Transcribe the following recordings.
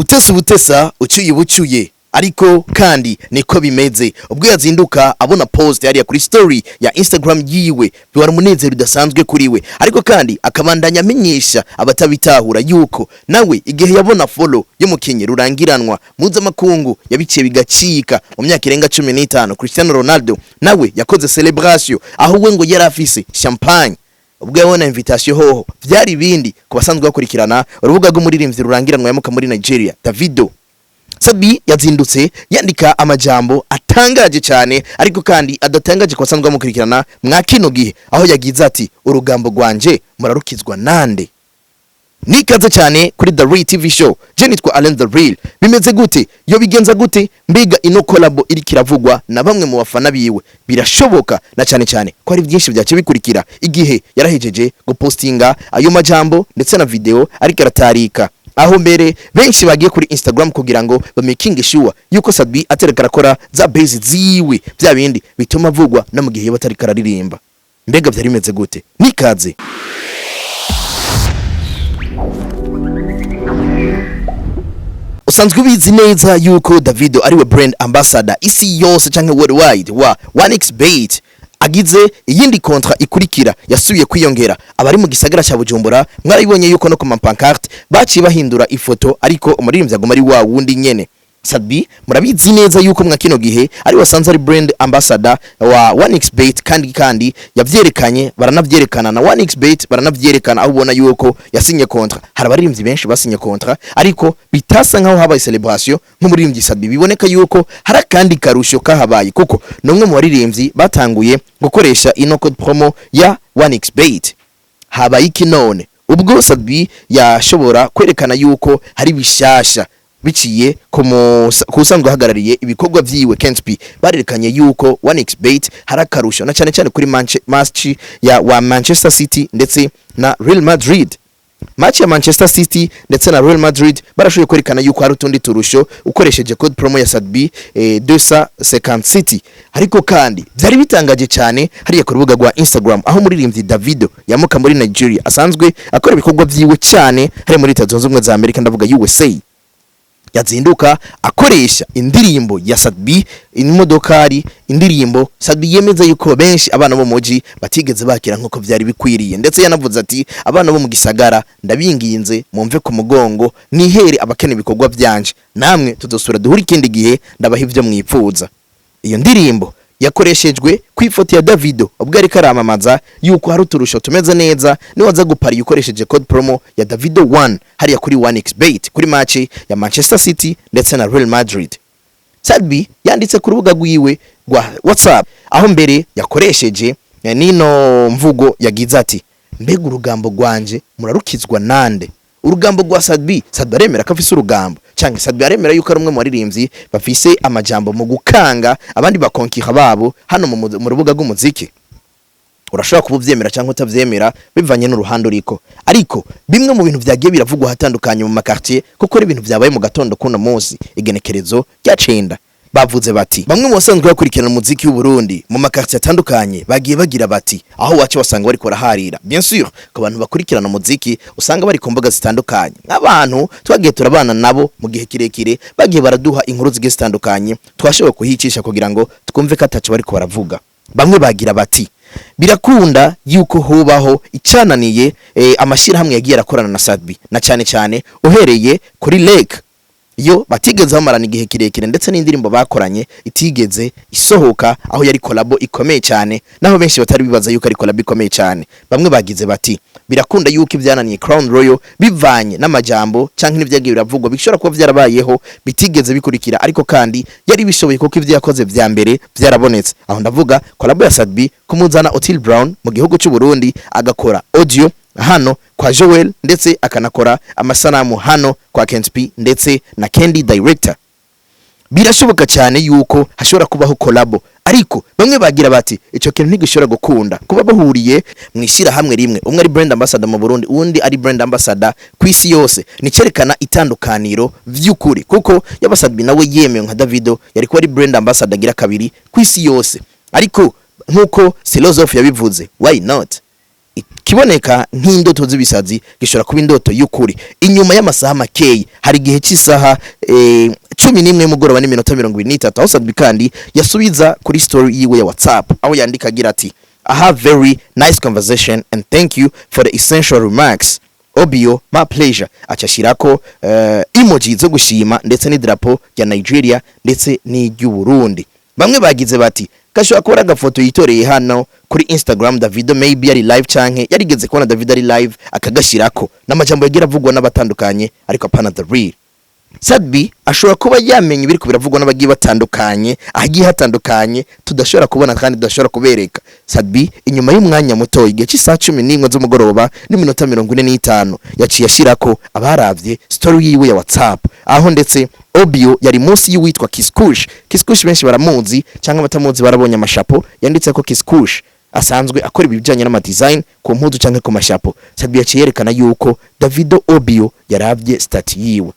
utese ubutesa ucyuye ubucyuye ariko kandi niko bimeze ubwo yazinduka abona post yari kuri story ya Instagram yiwe biwara umunezero udasanzwe kuri we ariko kandi akabandanya amenyesha abatabitahura yuko nawe igihe yabona follow yo mukinyi rurangiranwa mpuzamakungu yabiciye bigacika mu myaka irenga 15 Cristiano Ronaldo nawe yakoze celebration aho we ngo yari afise champagne ubwo yabona invitation hoho byari bindi kubasanzwe bakurikirana urubuga rw'umuririmbyi rurangiranwa yamuka muri Nigeria Davido. Sabi yazindutse yandika amajambo atangaje cyane ariko kandi adatangaje kwasanzwe bamukurikirana mwakino gihe aho yagize ati urugambo rwanje murarukizwa nande. Nikaze cyane kuri The Real TV show. Je nitwa Alain The Real. Bimeze gute? Yo bigenza gute? Mbega ino collabo iri kiravugwa na bamwe mu bafana biwe. Birashoboka na cyane ko ari byinshi byace bikurikira igihe yarahejeje gupostinga ayo majambo ndetse na video ariko aratarika. Aho mbere benshi bagiye kuri Instagram kugira ngo bamaking sure yuko Sabi atereka rakora za base ziwe bya bindi bituma avugwa no mu gihe batari kararirimba. Mbega byari bimeze gute? Nikaze. Usanzwe bizi neza yuko Davido ari we brand ambassador isi yose canke worldwide wa 1xBet agize iyindi kontra ikurikira yasubiye kwiyongera abari mu gisagara cya Bujumbura mwaribonye yuko no ku pancarte baci bahindura ifoto ariko umuririmbyi agoma ari wa wundi nyene. Sabi murabizi neza yuko mwakino gihe ari wasanze ari brand ambassador wa 1xBet kandi yavyerekanye baranavyerekana na 1xBet baranavyerekana aho ubona yuko yasinye kontra hari abaririmbyi benshi basinye kontra ariko bitasa nkaho habaye celebration nk'umuririmbyi Sabi biboneka yuko hari kandi karusho kahabaye kuko nomwe mu baririmbyi batanguye gukoresha ino code promo ya 1xBet. Habaye iki none ubwo Sabi yashobora kwerekana yuko hari bishasha biciye kusanzwe hagarariye ibikorwa vyiwe Kensp barerekanye yuko 1xBet harakarusho na cyane kuri match ya Manchester City ndetse na Real Madrid. Match ya Manchester City ndetse na Real Madrid barashoboye kwerekana yuko hari utundi turusho ukoresheje code promo ya Sabi 250 City ariko kandi byari bitangaje cyane hariya ku rubuga rwa Instagram aho muririmbyi Davido yamuka muri Nigeria asanzwe akora ibikorwa vyiwe cyane hari muri Leta Zunze Ubumwe za Amerika ndavuga USA yazinduka akoresha indirimbo ya Sabi imodokari indirimbo Sabi yemeza yuko benshi abana bo moji batigeze bakira nkuko byari bikwiriye ndetse yanavuze ati abana bo mu gisagara ndabinginze mumve ku mugongo nihere abakene bikorwa byanje namwe tudosura duhuri kindi gihe ndabaha ivyo mwipfuza. Iyo ndirimbo yakoreshejwe ku ifoto ya Davido ubwo ari karamamaza yuko hari uturusho tumeze neza ni waza gupari ukoresheje code promo ya Davido 1 hariya kuri 1xBet kuri match ya Manchester City ndetse na Real Madrid. Sabi yanditse ku rubuga rwiwe rwa WhatsApp aho mbere yakoresheje nino mvugo yagize ati mbega urugambo rwanje murarukizwa nande. Urugambo rwa Sabi aremera ko afise urugambo cyangwa Sabi aremera yuko ari umwe mu baririmbyi bafise amajambo mu gukanga abandi bakonkiha babo hano mu rubuga rw'umuziki. Urashobora kubuvyemera cyangwa utavyemera bivanye n'uruhando riko ariko bimwe mu bintu byagiye biravugwa hatandukanye mu makartier kuko ari ibintu byabaye mu gatondo kuno munsi igenekerezo rya 9 bavuze bati bamwe mu basanzwe bakurikirana umuziki w'u Burundi mu makartier atandukanye bagiye bagira bati aho wacu basanga bari koraharira bien sûr ko abantu bakurikirana umuziki usanga bari ku mbuga zitandukanye nk'abantu twagiye turabana nabo mu gihe kirekire bagiye baraduha inkuru zigiye zitandukanye twashobora kuhicisha kugira ngo twumve ko atacu bari ko baravuga. Bamwe bagira bati birakunda yuko hubaho icananiye amashira hamwe yagiye arakorana na Sabi na cyane uhereye kuri Lake yo batigeze bamarana igihe kirekire ndetse n'indirimbo bakoranye itigeze isohoka aho yari collabo ikomeye cyane naho benshi batari bibaza yuko ari collabo ikomeye cyane. Bamwe bagize bati birakunda yuko ibyananiye Crown Royal bivanye n'amajambo canke n'ibyagiye biravugwa bishobora kuba byarabayeho bitigeze bikurikira ariko kandi yari bishoboye kuko ivyo yakoze vya mbere byarabonetse. Aho ndavuga collabo ya Sabi kumuzana Otile Brown mu gihugu cy'u Burundi agakora audio hano kwa Joel ndetse akanakora amasanamu hano kwa Kensp ndetse na Candy Director. Birashoboka cyane yuko hashobora kubaho collabo ariko bamwe bagira bati ico kintu ntigishobora gukunda kuba bahuriye mwishira hamwe rimwe umwe ari brand ambassador mu Burundi undi ari brand ambassador kwisi yose nicerekana itandukaniro vy'ukuri kuko yabasabi nawe yemewe nka Davido yari ko ari brand ambassador gira kabiri kwisi yose ariko nkuko philosophy yabivuze why not kiboneka nk'indoto z'ibisazi gishobora kuba indoto y'ukuri. Inyuma y'amasaha makeyi hari igihe cy'isaha 11 y'umugoroba n'iminota 23 aho Sadbi kandi yasubiza kuri story yiwe ya WhatsApp aho yandika agira ati I have very nice conversation and thank you for the essential remarks. Obio, my pleasure. Achashirako emoji zo gushima ndetse n'idrapo ya Nigeria ndetse n'iy'u Burundi. Bamwe bagize bati kashobora kubona agafoto yitoreye hano kuri Instagram Davido maybe ari live canke yarigeze kubona Davido ari live akagashirako n'amajambo yagira avugwa n'abatandukanye ariko apana the real. Sadbi ashobora kuba yamenye ibiri kubiravugwa n'abagiye batandukanye agiye hatandukanye tudashobora kubona kandi tudashobora kubereka. Sadbi inyuma y'umwanya muto igihe cy'isaha 11 z'umugoroba n'iminota 45 yaciye ashirako abaravye story yiwe ya WhatsApp aho ndetse Obio yari munsi y'uwitwa Kiskush. Kiskush benshi baramuzi cyangwa batamuzi barabonye amashapo yanditse ko Kiskush asanzwe akora ibijanye n'ama design ku mpuzu cyangwa ku mashapo. Sadbi yaciye yerekana yuko Davido Obio yaravye stat yiwe.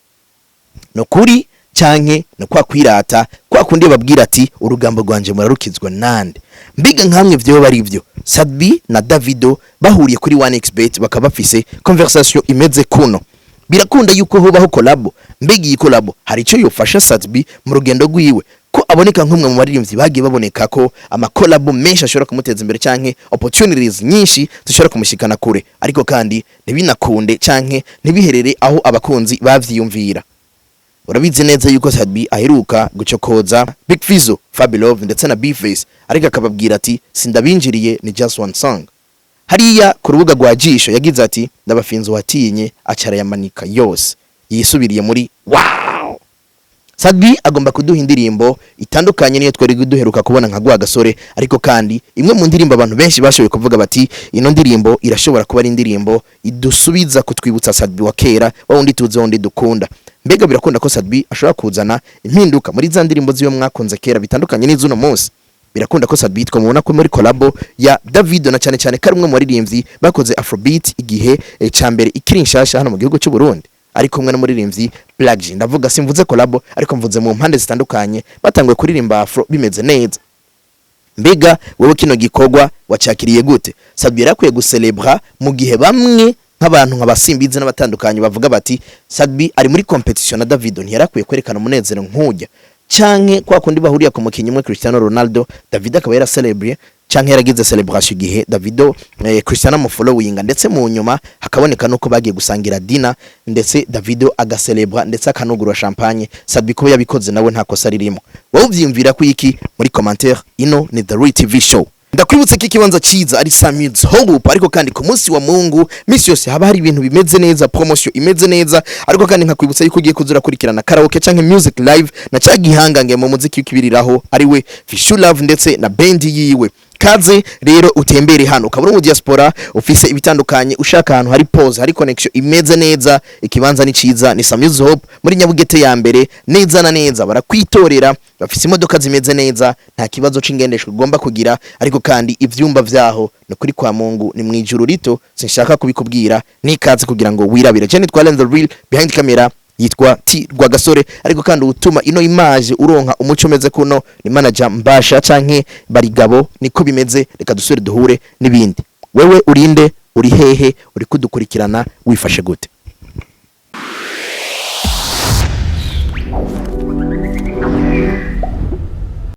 No kuri canke no kwa kwirata kwa kundi babwira ati urugambo rwanje murarukizwa nande. Mbiga nkamwe vyo bari ivyo. Sadbi na Davido bahuriye kuri 1xbet bakaba bafise conversation imeze kuno. Birakunda yuko hobaho collabo. Mbega iyi collabo hari ico yofasha Sadbi mu rugendo rwiwe ko aboneka nk'umwe mu baririmbyi bagiye baboneka ko ama collabo menshi ashobora kumuteza imbere canke opportunities nyinshi zishobora kumushikana kure ariko kandi ntibinakunde canke ntibiherere aho abakunzi bavyiyumvira. Urabizi neza yuko Sadbi aheruka gucokoza Big Fizzo, Fabilove ndetse na B-Face ariko akababwira ati sindabinjiriye ni just one song. Hariya ku rubuga rwa Jisho yagize ati ndabafinzo watinye acara yamanika yose yisubiriye muri wow. Sadbi agomba kuduha indirimbo itandukanye niyo twari guduheruka kubona nka gwa gasore ariko kandi imwe mu ndirimbo abantu benshi bashoboye kuvuga bati ino ndirimbo irashobora kuba ari indirimbo idusubiza kutwibutsa Sadbi wa kera wa undi tuzi wundi dukunda. Mbega birakunda ko Sadbi ashobora kuzana impinduka muri za ndirimbo ziyo mwakunze kera bitandukanye n'izuno munsi. Birakunda ko Sadbi twamubona ko muri collabo ya Davido na cyane cyane karimwe mu baririmbyi bakoze Afrobeat igihe ca mbere ikiri nshasha hano mu gihugu cy'u Burundi ariko umwe no muririmbyi Black G. Ndavuga simvuze collabo ariko mvuze mu mpande zitandukanye batangwe kuririmba Afro bimeze neza. Mbega wewe kino gikorwa wacakiriye gute? Sadbi yarakwiye gucelebra mu gihe bamwe nk'abantu nk'abasimbize n'abatandukanye bavuga bati Sadbi ari muri competition na Davido ntiyarakwiye kwerekana umunezero nk'ujya canke kwa kundi bahuriya ku mukinyi umwe Cristiano Ronaldo Davido akaba yara celebrate canke yaragize celebration igihe Davido Cristiano mu following ndetse mu nyuma hakaboneka nuko bagiye gusangira dina ndetse Davido agacelebra ndetse akanugura champagne. Sadbi ko yabikoze nawe nta kosa ririmo. Wowe uvyimvira ku iki muri commentaire ino ni The Real TV Show. Ndakwibutse ko ikibanza ciza ari Samuel's Hope ariko kandi ku munsi wa Mungu misi yose haba hari ibintu bimeze neza promotion imeze neza ariko kandi nkakwibutsa yuko ugiye kuzura kurikirana karaoke canke music live na cagihangange mu muziki w'ikibiriraho ari we Fishu Love ndetse na band yiwe. Kaze rero utembere hano ukabura mu diaspora ufise ibitandukanye ushaka ahantu hari pause hari connection imeze neza ikibanza ni ciza ni Samuel's Hope muri Nyabugete ya mbere neza na neza barakwitorera bafise imodoka zimeze neza nta kibazo c'ingendeshwa ugomba kugira ariko kandi ivyumba vyaho no kuri kwa Mungu ni mwijuru rito sinshaka kubikubwira ni kaze kugira ngo wirabire cyane twalen the real behind camera yitwa T Rwagasore ariko kandi utuma ino image uronka umuco meze kuno ni manager Mbasha canke Barigabo niko bimeze. Reka dusure duhure nibindi. Wewe urinde uri hehe uri kudukurikirana wifashe gute?